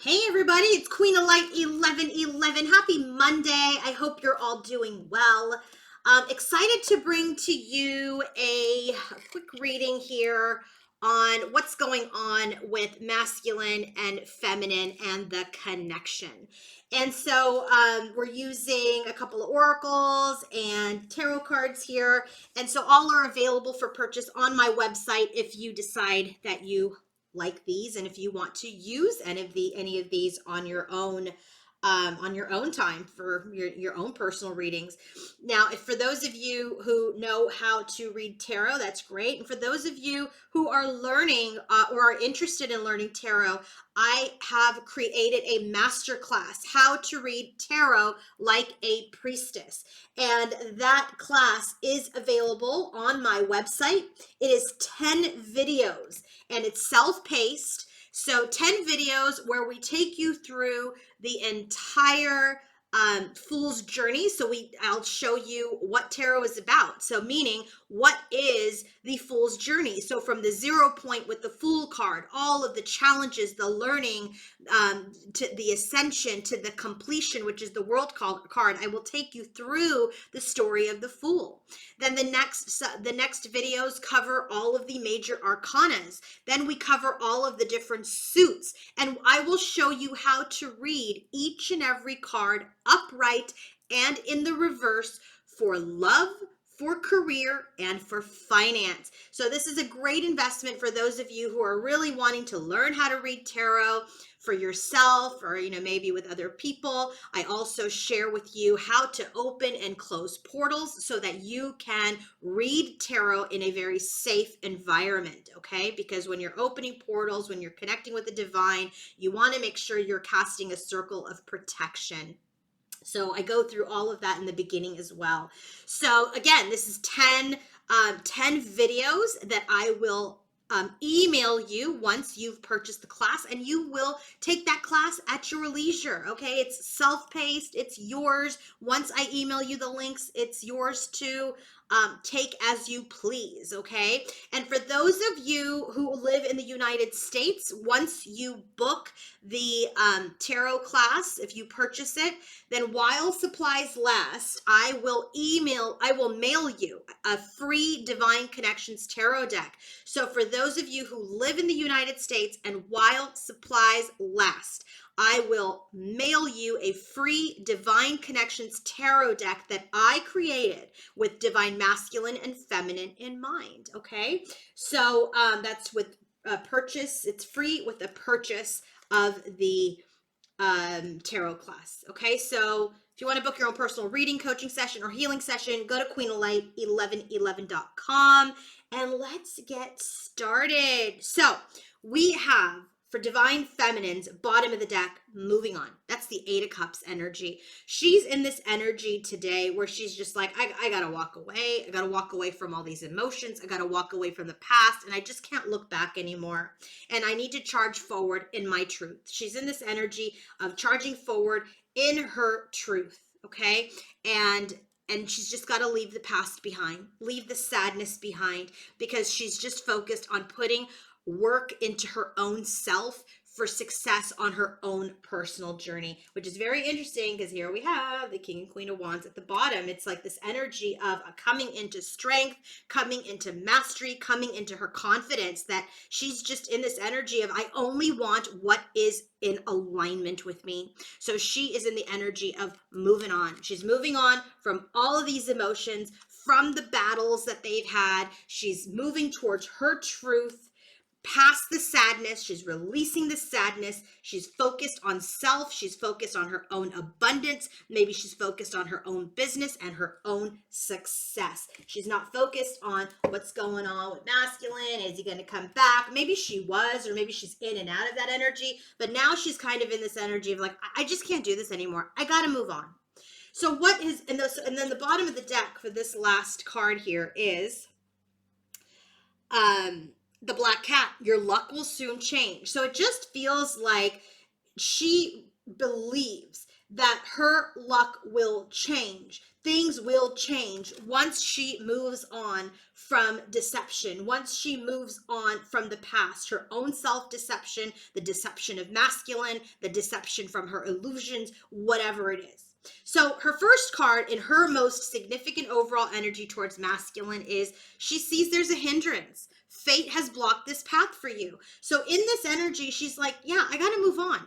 Hey everybody, it's Queen of Light 1111. Happy Monday. I hope you're all doing well. Excited to bring to you a quick reading here on what's going on with masculine and feminine and the connection. And so we're using a couple of oracles and tarot cards here. And so all are available for purchase on my website if you decide that you like these, and if you want to use any of these on your own time for your own personal readings. Now, if for those of you who know how to read tarot, that's great. And for those of you who are learning or are interested in learning tarot, I have created a masterclass, How to Read Tarot Like a Priestess. And that class is available on my website. It is 10 videos and it's self-paced. So 10 videos where we take you through the entire fool's journey. So I'll show you what tarot is about. So meaning, what is the fool's journey? So from the 0 point with the fool card, all of the challenges, the learning, to the ascension, to the completion, which is the world card, I will take you through the story of the fool. Then the next videos cover all of the major arcanas. Then we cover all of the different suits, and I will show you how to read each and every card upright and in the reverse for love, for career, and for finance. So this is a great investment for those of you who are really wanting to learn how to read tarot for yourself, or maybe with other people. I also share with you how to open and close portals so that you can read tarot in a very safe environment, okay? Because when you're opening portals, when you're connecting with the divine, you want to make sure you're casting a circle of protection. So I go through all of that in the beginning as well. So again, this is 10 videos that I will email you once you've purchased the class, and you will take that class at your leisure. Okay, it's self-paced, it's yours. Once I email you the links, it's yours to take as you please. Okay, and for those of you who live in the United States, once you book the tarot class, if you purchase it, then while supplies last, I will mail you a free Divine Connections tarot deck. So for those of you who live in the United States and while supplies last, I will mail you a free Divine Connections tarot deck that I created with divine masculine and feminine in mind. Okay, so that's with a purchase. It's free with a purchase of the tarot class. Okay, so if you want to book your own personal reading, coaching session, or healing session, go to queenoflight1111.com and let's get started. So we have, for Divine Feminine's bottom of the deck, moving on. That's the 8 of Cups energy. She's in this energy today where she's just like, I gotta walk away. I gotta walk away from all these emotions. I gotta walk away from the past, and I just can't look back anymore. And I need to charge forward in my truth. She's in this energy of charging forward in her truth, okay? And she's just got to leave the past behind, leave the sadness behind, because she's just focused on putting work into her own self for success on her own personal journey, which is very interesting because here we have the King and Queen of Wands at the bottom. It's like this energy of coming into strength, coming into mastery, coming into her confidence, that she's just in this energy of, I only want what is in alignment with me. So she is in the energy of moving on. She's moving on from all of these emotions, from the battles that they've had. She's moving towards her truth, past the sadness. She's releasing the sadness. She's focused on self. She's focused on her own abundance. Maybe she's focused on her own business and her own success. She's not focused on what's going on with masculine. Is he going to come back? Maybe she was, or maybe she's in and out of that energy. But now she's kind of in this energy of like, I just can't do this anymore. I got to move on. So what is, and then the bottom of the deck for this last card here is, the Black Cat. Your luck will soon change. So it just feels like she believes that her luck will change. Things will change once she moves on from deception, once she moves on from the past, her own self-deception, the deception of masculine, the deception from her illusions, whatever it is. So her first card in her most significant overall energy towards masculine is she sees there's a hindrance. Fate has blocked this path for you. So in this energy, she's like, yeah, I got to move on.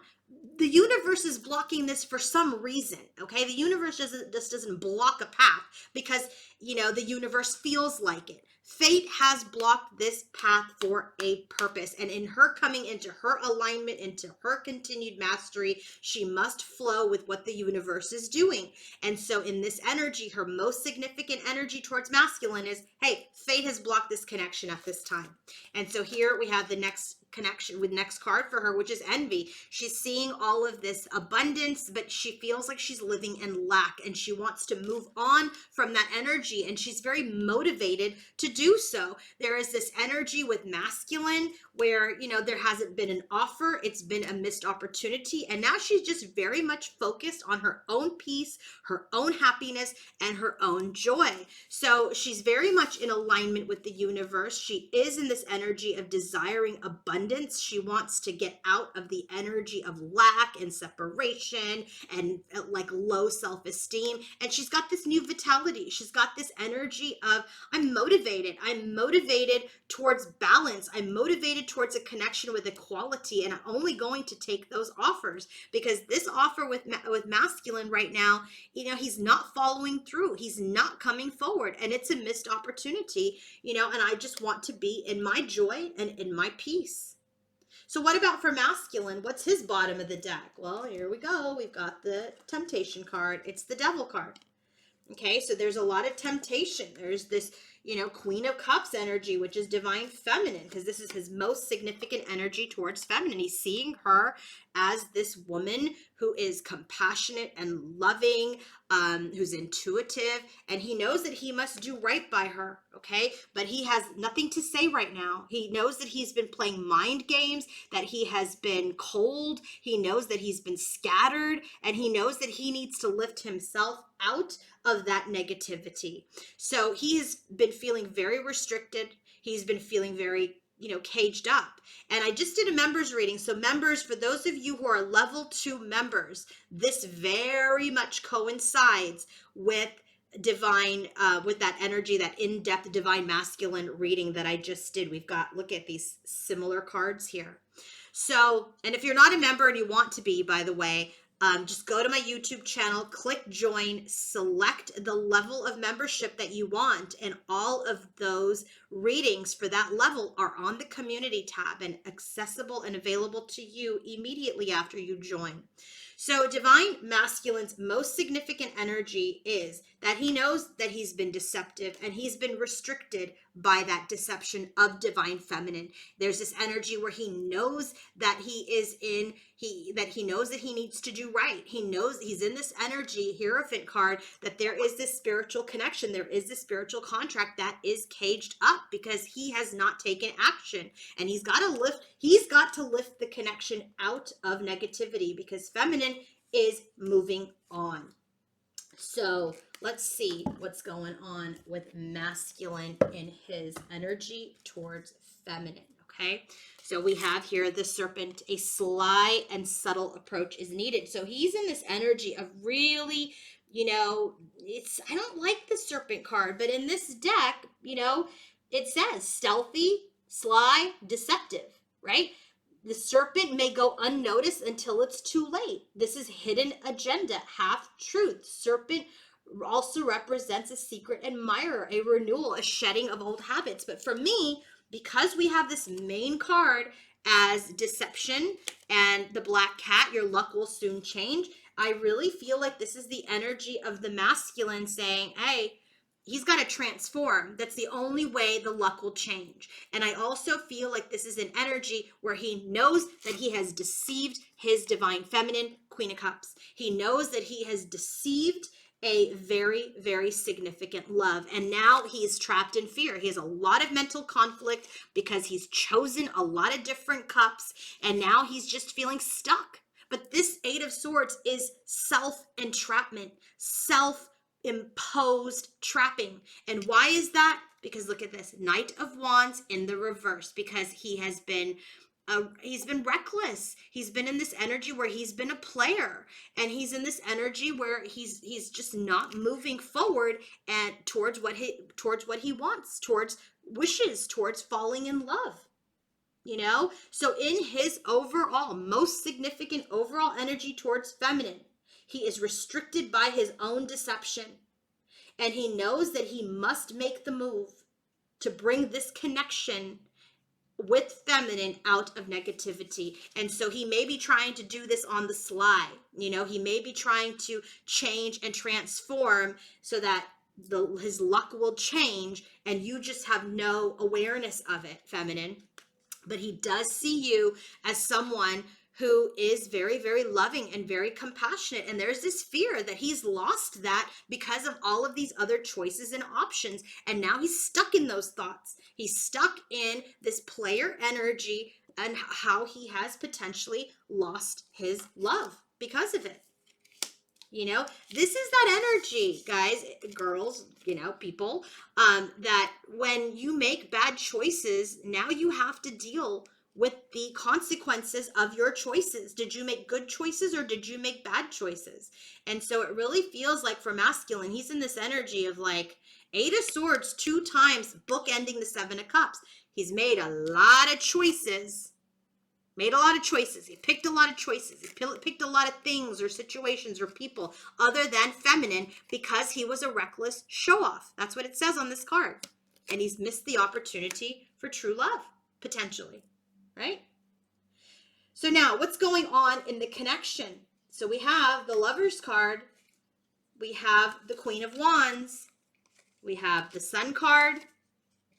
The universe is blocking this for some reason, okay? The universe just doesn't block a path because, the universe feels like it. Fate has blocked this path for a purpose. And in her coming into her alignment, into her continued mastery, she must flow with what the universe is doing. And so in this energy, her most significant energy towards masculine is, hey, fate has blocked this connection at this time. And so here we have the next connection with next card for her, which is envy. She's seeing all of this abundance, but she feels like she's living in lack, and she wants to move on from that energy, and she's very motivated to do so. There is this energy with masculine where, there hasn't been an offer, it's been a missed opportunity, and now she's just very much focused on her own peace, her own happiness, and her own joy. So she's very much in alignment with the universe. She is in this energy of desiring abundance. She wants to get out of the energy of lack and separation and like low self-esteem. And she's got this new vitality. She's got this energy of, I'm motivated. I'm motivated towards balance. I'm motivated towards a connection with equality. And I'm only going to take those offers, because this offer with masculine right now, he's not following through. He's not coming forward, and it's a missed opportunity, and I just want to be in my joy and in my peace. So what about for masculine? What's his bottom of the deck? Well, here we go. We've got the temptation card. It's the devil card. Okay, so there's a lot of temptation. There's this, Queen of Cups energy, which is divine feminine, because this is his most significant energy towards feminine. He's seeing her as this woman who is compassionate and loving, who's intuitive, and he knows that he must do right by her, okay? But he has nothing to say right now. He knows that he's been playing mind games, that he has been cold, he knows that he's been scattered, and he knows that he needs to lift himself out of that negativity. So he has been feeling very restricted. He's been feeling very caged up. And I just did a members reading. So members, for those of you who are level 2 members, this very much coincides with divine, with that energy, that in-depth divine masculine reading that I just did. We've got, look at these similar cards here. So, and if you're not a member and you want to be, by the way, just go to my YouTube channel, click join, select the level of membership that you want, and all of those readings for that level are on the community tab and accessible and available to you immediately after you join. So divine masculine's most significant energy is that he knows that he's been deceptive and he's been restricted by that deception of divine feminine. There's this energy where he knows that he knows that he needs to do right. He knows he's in this energy, Hierophant card, that there is this spiritual connection. There is this spiritual contract that is caged up because he has not taken action, and he's got to lift the connection out of negativity because feminine is moving on. So let's see what's going on with masculine in his energy towards feminine, okay? So we have here the serpent, a sly and subtle approach is needed. So he's in this energy of really, I don't like the serpent card, but in this deck, it says stealthy, sly, deceptive, right? The serpent may go unnoticed until it's too late. This is hidden agenda, half-truth. Serpent also represents a secret admirer, a renewal, a shedding of old habits. But for me, because we have this main card as deception and the black cat, your luck will soon change, I really feel like this is the energy of the masculine saying, hey, he's got to transform. That's the only way the luck will change. And I also feel like this is an energy where he knows that he has deceived his divine feminine, Queen of Cups. He knows that he has deceived a very, very significant love. And now he's trapped in fear. He has a lot of mental conflict because he's chosen a lot of different cups. And now he's just feeling stuck. But this Eight of Swords is self-entrapment, self-imposed trapping. And why is that? Because look at this, Knight of Wands in the reverse, because he's been reckless. He's been in this energy where he's been a player, and he's in this energy where he's just not moving forward and towards what he wants, towards wishes, towards falling in love. So in his overall most significant overall energy towards feminine, he is restricted by his own deception, and he knows that he must make the move to bring this connection with feminine out of negativity. And so he may be trying to do this on the sly. He may be trying to change and transform so that his luck will change, and you just have no awareness of it, feminine. But he does see you as someone who is very, very loving and very compassionate. And there's this fear that he's lost that because of all of these other choices and options. And now he's stuck in those thoughts. He's stuck in this player energy and how he has potentially lost his love because of it. This is that energy, guys, girls, people, that when you make bad choices, now you have to deal with the consequences of your choices. Did you make good choices or did you make bad choices? And so it really feels like for masculine, he's in this energy of like Eight of Swords 2 times, bookending the Seven of Cups. He's made a lot of choices. He picked a lot of choices. He picked a lot of things or situations or people other than feminine because he was a reckless show-off. That's what it says on this card. And he's missed the opportunity for true love, potentially, right? So now, what's going on in the connection? So we have the Lover's card. We have the Queen of Wands. We have the Sun card.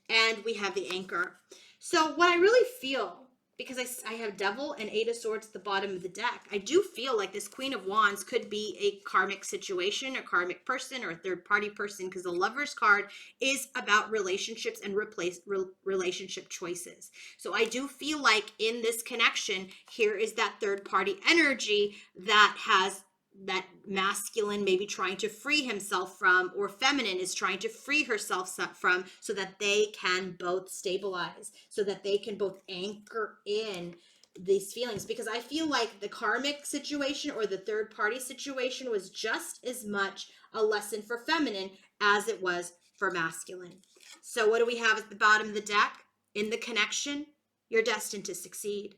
And we have the Anchor. So what I really feel, because I have Devil and Eight of Swords at the bottom of the deck, I do feel like this Queen of Wands could be a karmic situation, a karmic person, or a third-party person, because the Lover's card is about relationships and relationship choices. So I do feel like in this connection, here is that third-party energy that has that masculine maybe trying to free himself from, or feminine is trying to free herself from, so that they can both stabilize, so that they can both anchor in these feelings. Because I feel like the karmic situation or the third party situation was just as much a lesson for feminine as it was for masculine. So what do we have at the bottom of the deck? In the connection, you're destined to succeed.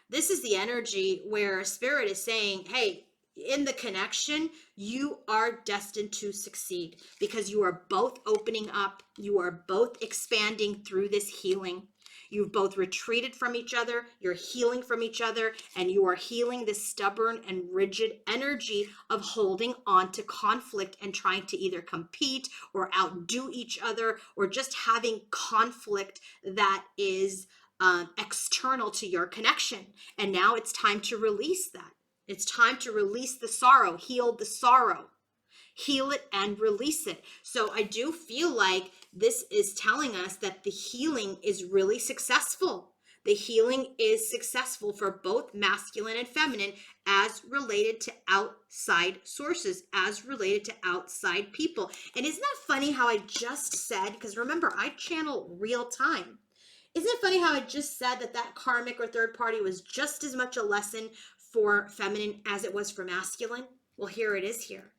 This is the energy where Spirit is saying, hey, in the connection, you are destined to succeed because you are both opening up. You are both expanding through this healing. You've both retreated from each other. You're healing from each other, and you are healing this stubborn and rigid energy of holding on to conflict and trying to either compete or outdo each other, or just having conflict that is external to your connection. And now it's time to release that. It's time to release the sorrow, heal the sorrow, heal it and release it. So I do feel like this is telling us that the healing is really successful. The healing is successful for both masculine and feminine as related to outside sources, as related to outside people. And isn't that funny how I just said, because remember, I channel real time. Isn't it funny how I just said that karmic or third party was just as much a lesson for feminine as it was for masculine? Well, here it is here.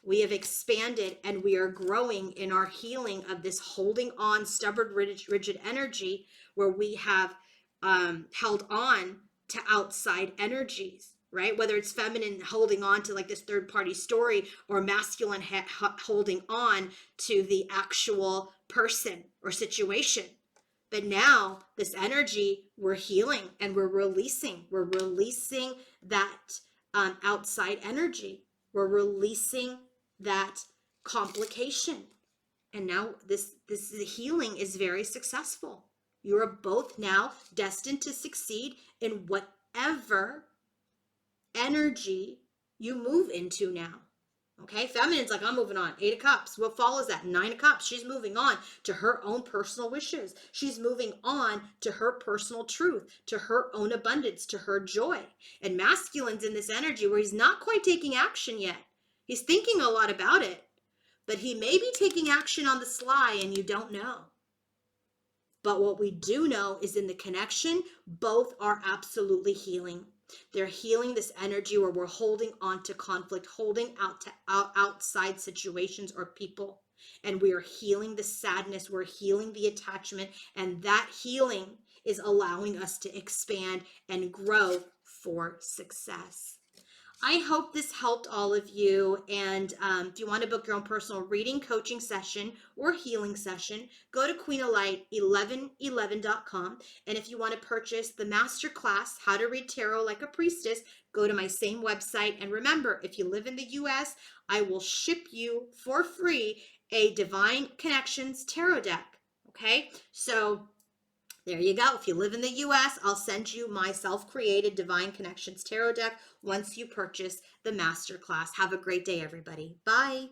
We have expanded and we are growing in our healing of this holding on, stubborn, rigid energy where we have held on to outside energies, right? Whether it's feminine holding on to like this third party story, or masculine holding on to the actual person or situation. But now this energy, we're healing and we're releasing. We're releasing that outside energy. We're releasing that complication. And now this healing is very successful. You are both now destined to succeed in whatever energy you move into now. Okay, feminine's like, I'm moving on. 8 of Cups. What follows that? 9 of Cups. She's moving on to her own personal wishes. She's moving on to her personal truth, to her own abundance, to her joy. And masculine's in this energy where he's not quite taking action yet. He's thinking a lot about it, but he may be taking action on the sly and you don't know. But what we do know is in the connection, both are absolutely healing. They're healing this energy where we're holding on to conflict, holding out to outside situations or people. And we are healing the sadness, we're healing the attachment, and that healing is allowing us to expand and grow for success. I hope this helped all of you. And if you want to book your own personal reading, coaching session, or healing session, go to queenoflight1111.com. And if you want to purchase the masterclass, How to Read Tarot Like a Priestess, go to my same website. And remember, if you live in the US, I will ship you for free a Divine Connections tarot deck. Okay, so there you go. If you live in the US, I'll send you my self-created Divine Connections tarot deck once you purchase the masterclass. Have a great day, everybody. Bye.